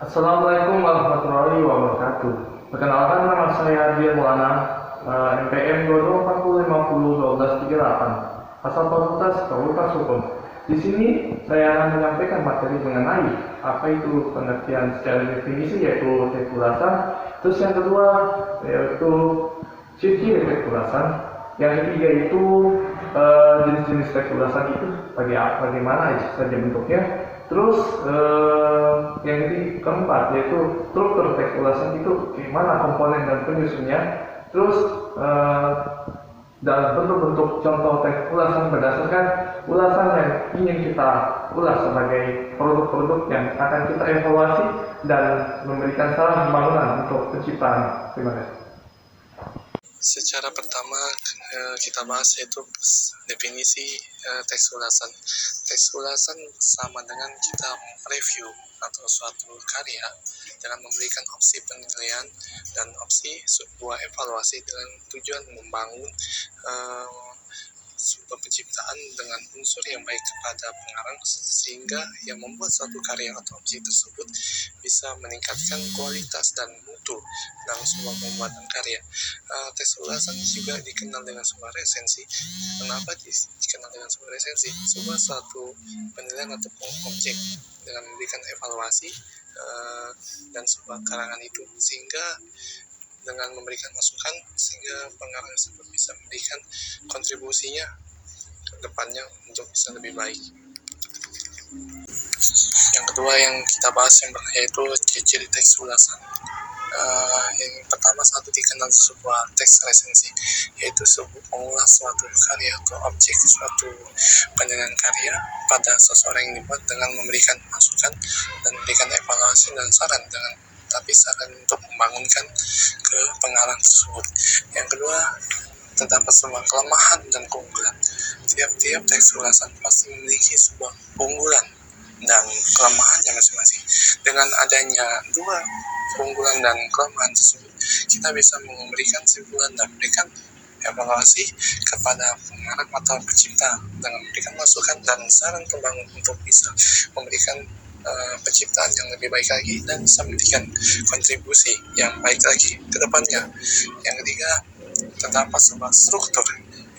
Assalamualaikum warahmatullahi wabarakatuh. Perkenalkan, nama saya Dian Maulana, NPM 2240501238, asal Fakultas Hukum. Di sini saya akan menyampaikan materi mengenai apa itu pengertian secara definisi, yaitu teks ulasan. Terus yang kedua yaitu ciri-ciri teks ulasan. Yang ketiga itu jenis-jenis teks ulasan itu bagaimana saja bentuknya. Terus yang keempat yaitu struktur teks ulasan itu gimana komponen dan penyusunnya. Terus dan bentuk-bentuk contoh teks ulasan berdasarkan ulasan yang ingin kita ulas sebagai produk-produk yang akan kita evaluasi dan memberikan saran pembangunan untuk penciptaan. Terima kasih. Secara pertama kita bahas yaitu definisi teks ulasan. Teks ulasan sama dengan kita review atau suatu karya dengan memberikan opsi penilaian dan opsi sebuah evaluasi dengan tujuan membangun sebuah penciptaan dengan unsur yang baik kepada pengarang, sehingga yang membuat suatu karya atau opsi tersebut bisa meningkatkan kualitas dan mutu dalam sebuah pembuatan karya. Teks ulasan juga dikenal dengan sebuah resensi. Kenapa dikenal dengan sebuah resensi? Sebuah suatu penilaian atau objek dengan memberikan evaluasi dan sebuah karangan itu, sehingga dengan memberikan masukan sehingga pengarang tersebut bisa memberikan kontribusinya ke depannya untuk bisa lebih baik. Yang kedua yang kita bahas yaitu ciri-ciri teks ulasan. Yang pertama, satu dikenal sebuah teks resensi, yaitu mengulas suatu karya atau objek suatu penilaian karya pada seseorang yang dibuat dengan memberikan masukan dan memberikan evaluasi dan saran saran untuk membangunkan ke pengarang tersebut. Yang kedua, terdapat sebuah kelemahan dan keunggulan. Tiap-tiap teks ulasan pasti memiliki sebuah keunggulan dan kelemahannya masing-masing. Dengan adanya dua keunggulan dan kelemahan tersebut, kita bisa memberikan kesimpulan dan memberikan evaluasi kepada pengarang atau pencipta dengan memberikan masukan dan saran pembangun untuk bisa memberikan penciptaan yang lebih baik lagi dan bisa memberikan kontribusi yang baik lagi ke depannya. Yang ketiga, terdapat sebuah struktur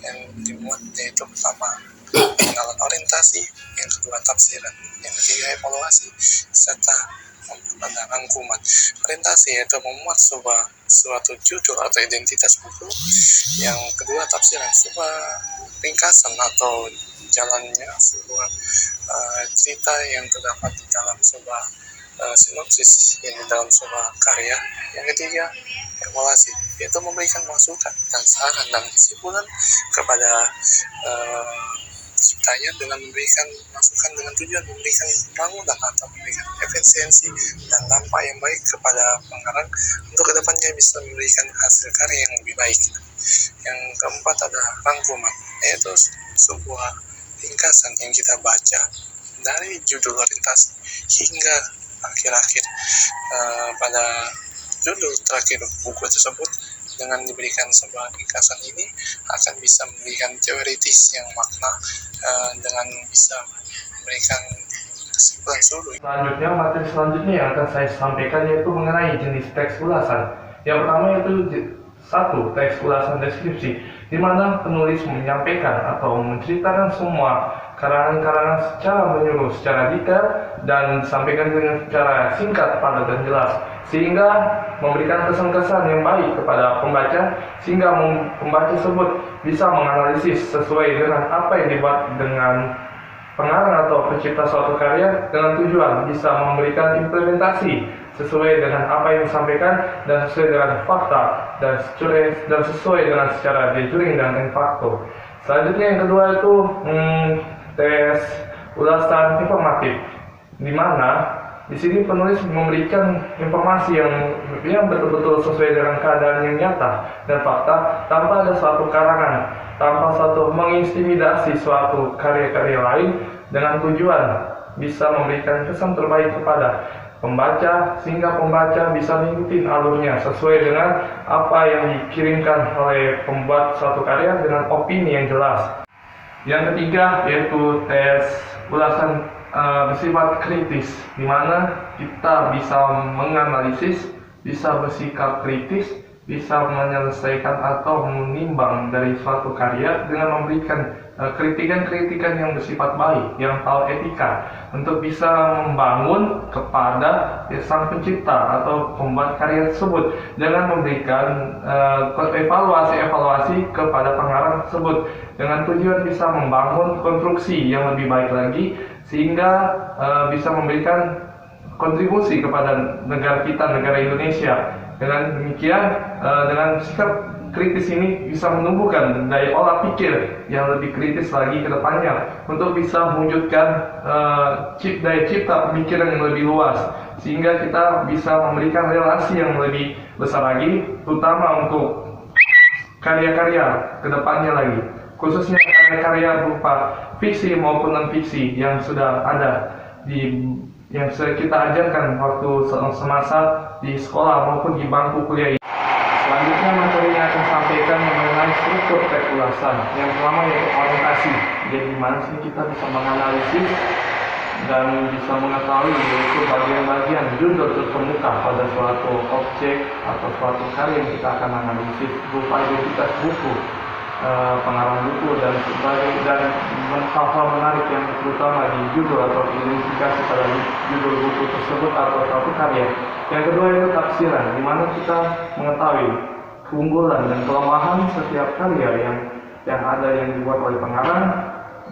yang dimuat, yaitu pertama pengenalan orientasi, yang kedua tafsiran, yang ketiga evaluasi, serta pada rangkuman. Orientasi yaitu memuat suatu judul atau identitas buku. Yang kedua tafsiran, sebuah ringkasan atau jalannya sebuah cerita yang terdapat di dalam sebuah sinopsis yang di dalam sebuah karya. Yang ketiga evaluasi, yaitu memberikan masukan dan saran dan kesimpulan kepada ciptanya dengan memberikan masukan dengan tujuan memberikan bangunan atau memberikan efisiensi dan dampak yang baik kepada pengarang untuk kedepannya bisa memberikan hasil karya yang lebih baik. Yang keempat ada rangkuman, yaitu sebuah ringkasan yang kita baca dari judul orientasi hingga akhir-akhir pada judul terakhir buku tersebut. Dengan diberikan sebuah ringkasan ini akan bisa memberikan teoritis yang makna dengan bisa memberikan kesimpulan seluruh. Materi selanjutnya yang akan saya sampaikan yaitu mengenai jenis teks ulasan. Yang pertama yaitu satu, teks ulasan deskripsi, di mana penulis menyampaikan atau menceritakan semua karangan-karangan secara menyeluruh, secara detail, dan disampaikan dengan secara singkat, padat, dan jelas, sehingga memberikan kesan-kesan yang baik kepada pembaca, sehingga pembaca tersebut bisa menganalisis sesuai dengan apa yang dibuat dengan pengarang atau pencipta suatu karya, dengan tujuan bisa memberikan implementasi sesuai dengan apa yang disampaikan dan sesuai dengan fakta dan sesuai dengan secara de jure dan de facto. Selanjutnya yang kedua itu tes ulasan informatif, di mana di sini penulis memberikan informasi yang betul-betul sesuai dengan keadaan yang nyata dan fakta, tanpa ada suatu karangan, tanpa suatu mengintimidasi suatu karya-karya lain, dengan tujuan bisa memberikan kesan terbaik kepada pembaca, sehingga pembaca bisa mengikuti alurnya sesuai dengan apa yang dikirimkan oleh pembuat suatu karya dengan opini yang jelas. Yang ketiga yaitu tes ulasan bersifat kritis, di mana kita bisa menganalisis, bisa bersikap kritis, bisa menyelesaikan atau menimbang dari suatu karya dengan memberikan kritikan-kritikan yang bersifat baik, yang tahu etika, untuk bisa membangun kepada sang pencipta atau pembuat karya tersebut, dengan memberikan evaluasi kepada pengarang tersebut, dengan tujuan bisa membangun konstruksi yang lebih baik lagi, sehingga bisa memberikan kontribusi kepada negara kita, negara Indonesia. Dengan demikian, dengan sikap kritis ini bisa menumbuhkan daya olah pikir yang lebih kritis lagi ke depannya, untuk bisa mewujudkan daya cipta pemikiran yang lebih luas, sehingga kita bisa memberikan relasi yang lebih besar lagi, terutama untuk karya-karya ke depannya lagi, khususnya karya-karya berupa fiksi maupun non-fiksi yang sudah ada yang kita ajarkan waktu semasa di sekolah maupun di bangku kuliah. Selanjutnya materi yang akan sampaikan mengenai struktur teks ulasan. Yang pertama yaitu orientasi. Jadi gimana sih kita bisa menganalisis dan bisa mengetahui yaitu bagian-bagian judul terkemuka pada suatu objek atau suatu karya yang kita akan analisis, berupa identitas buku, pengarang buku dan sebagainya, dan hal-hal menarik yang terutama di judul atau identifikasi pada judul buku tersebut atau suatu karya. Yang kedua itu tafsiran, di mana kita mengetahui keunggulan dan kelemahan setiap karya yang ada yang dibuat oleh pengarang,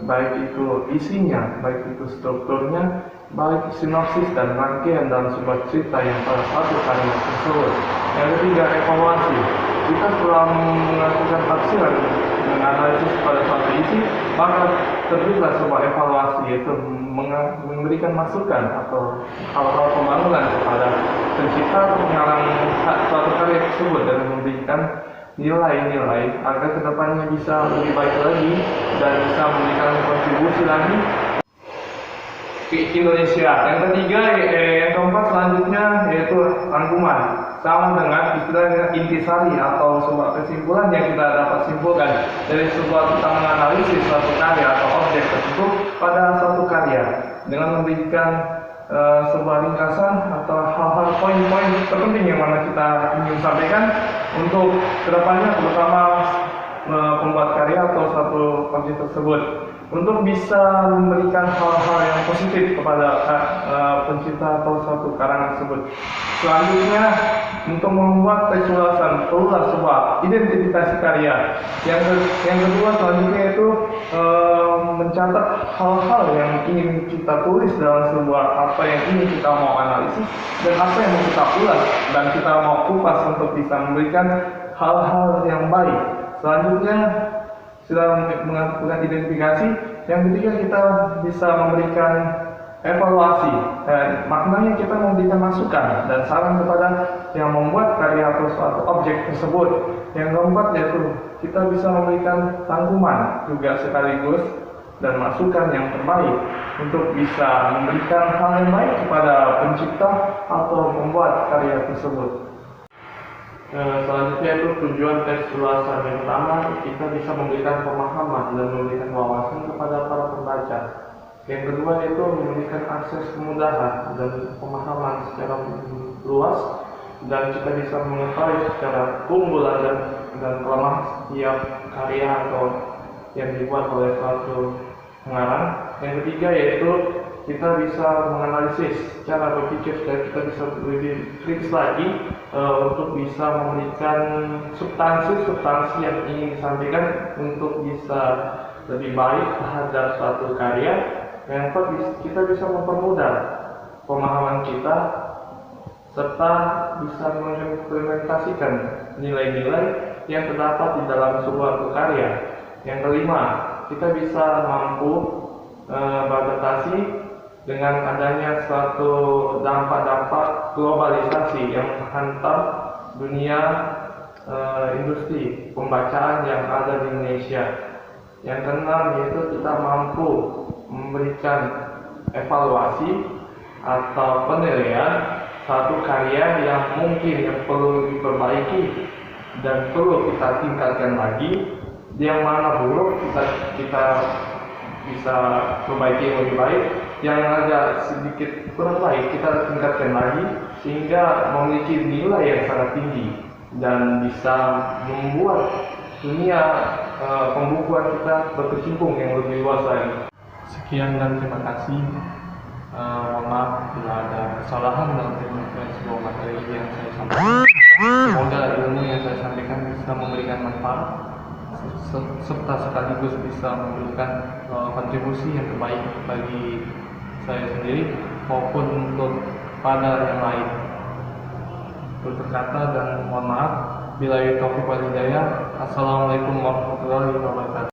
baik itu isinya, baik itu strukturnya, baik sinopsis dan rangkaian dalam sebuah cerita yang pada suatu karya tersebut. Yang ketiga, evaluasi. Kita setelah melakukan tafsiran dengan analisis pada suatu isi, maka terbitlah sebuah evaluasi, yaitu memberikan masukan atau hal-hal pembangunan kepada pencipta atau pengarang suatu karya tersebut, dan memberikan nilai-nilai agar kedepannya bisa lebih baik lagi dan bisa memberikan kontribusi lagi ke Indonesia. Yang ketiga, yang keempat selanjutnya yaitu rangkuman, sama dengan istilahnya intisari atau sebuah kesimpulan yang kita dapat simpulkan dari sebuah kita menganalisis suatu karya atau objek tersebut pada suatu karya, dengan memberikan sebuah ringkasan atau hal-hal poin-poin terpenting yang mana kita ingin sampaikan untuk kedepannya, terutama pembuat karya atau suatu objek tersebut, untuk bisa memberikan hal-hal yang positif kepada pencipta atau suatu karangan tersebut. Selanjutnya, untuk membuat teks ulasan perlulah sebuah identifikasi karya. Yang kedua selanjutnya itu mencatat hal-hal yang ingin kita tulis dalam sebuah apa yang ingin kita mau analisis, dan apa yang mau kita ulas dan kita mau kupas untuk bisa memberikan hal-hal yang baik. Selanjutnya, setelah melakukan identifikasi, yang ketiga kita bisa memberikan evaluasi, dan maknanya kita memberikan masukan dan saran kepada yang membuat karya atau suatu objek tersebut. Yang keempat yaitu kita bisa memberikan rangkuman juga sekaligus dan masukan yang terbaik untuk bisa memberikan hal yang baik kepada pencipta atau pembuat karya tersebut. Selanjutnya itu tujuan teks ulasan. Yang pertama, kita bisa memberikan pemahaman dan memberikan wawasan kepada para pembaca. Yang kedua yaitu memberikan akses kemudahan dan pemahaman secara luas, dan kita bisa mengetahui secara keunggulan dan kelemahan setiap karya atau yang dibuat oleh suatu pengarang. Yang ketiga yaitu kita bisa menganalisis cara berpikir, dan kita bisa lebih kritis lagi untuk bisa memberikan substansi yang ingin disampaikan untuk bisa lebih baik terhadap suatu karya. Yang keempat, kita bisa mempermudah pemahaman kita serta bisa mengimplementasikan nilai-nilai yang terdapat di dalam sebuah karya. Yang kelima, kita bisa mampu beradaptasi dengan adanya suatu dampak-dampak globalisasi yang menghantam dunia industri pembacaan yang ada di Indonesia. Yang keenam yaitu kita mampu memberikan evaluasi atau penilaian satu karya yang mungkin yang perlu diperbaiki dan perlu kita tingkatkan lagi, yang mana buruk kita bisa perbaiki lebih baik, yang agak sedikit kurang baik kita tingkatkan lagi sehingga memiliki nilai yang sangat tinggi dan bisa membuat dunia pembukuan kita berkecimpung yang lebih luas lagi. Sekian dan terima kasih. Mohon maaf bila ada kesalahan dalam penyampaian sebuah materi yang saya sampaikan. Semoga ilmu yang saya sampaikan bisa memberikan manfaat serta sekaligus bisa memberikan kontribusi yang terbaik bagi saya sendiri maupun untuk pada yang lain. Tutur kata dan mohon maaf. Billahi taufiq wal hidayah. Assalamualaikum warahmatullahi wabarakatuh.